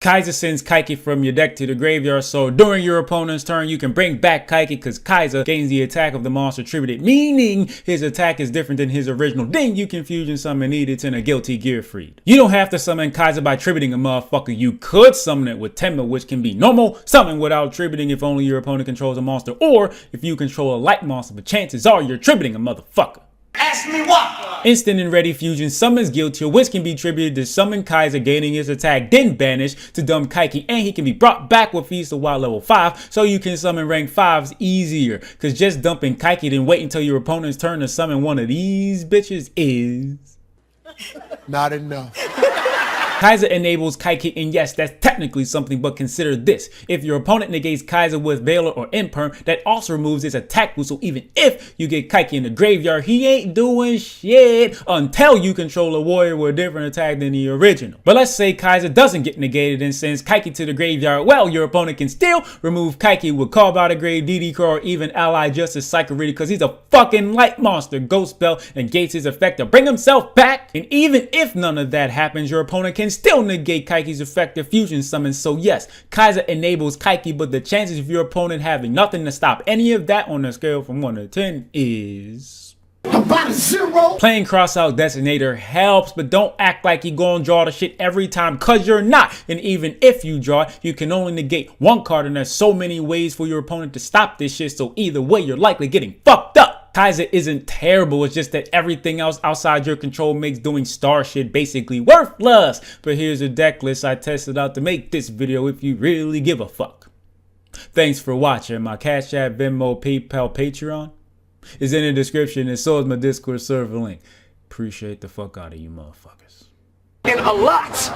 Kaiza sends Kaiki from your deck to the graveyard, so during your opponent's turn, you can bring back Kaiki because Kaiza gains the attack of the monster attributed, meaning his attack is different than his original. Then you can fusion summon it in a Gilti-Gearfried. You don't have to summon Kaiza by attributing a motherfucker. You could summon it with Tenma, which can be normal summon without attributing if only your opponent controls a monster, or if you control a light monster, but chances are you're attributing a motherfucker. Ask me what? Instant and ready fusion summons Gilti, which can be attributed to summon Kaiza gaining his attack, then banish to dump Kaiki, and he can be brought back with Feast of Wild level 5, so you can summon rank 5s easier. Cause just dumping Kaiki then wait until your opponent's turn to summon one of these bitches is not enough. Kaiza enables Kaiki, and yes, that's technically something, but consider this. If your opponent negates Kaiza with Valor or Imperm, that also removes his attack boost, so even if you get Kaiki in the graveyard, he ain't doing shit until you control a warrior with a different attack than the original. But let's say Kaiza doesn't get negated and sends Kaiki to the graveyard. Well, your opponent can still remove Kaiki with Call by the Grave, DD Core, or even Ally Justice Cycle Reader, because he's a fucking light monster. Ghost Spell negates his effect to bring himself back. And even if none of that happens, your opponent can still negate Kaiki's effective fusion summon. So yes, Kaiza enables Kaiki, but the chances of your opponent having nothing to stop any of that on a scale from 1 to 10 is about 0. Playing Crossout Designator helps, but don't act like you gonna draw the shit every time, cause you're not. And even if you draw it, you can only negate one card, and there's so many ways for your opponent to stop this shit, so either way you're likely getting fucked up. Kaiza isn't terrible, it's just that everything else outside your control makes doing star shit basically worthless. But here's a deck list I tested out to make this video if you really give a fuck. Thanks for watching. My Cashapp, Venmo, PayPal, Patreon is in the description, and so is my Discord server link. Appreciate the fuck out of you motherfuckers. And a lot.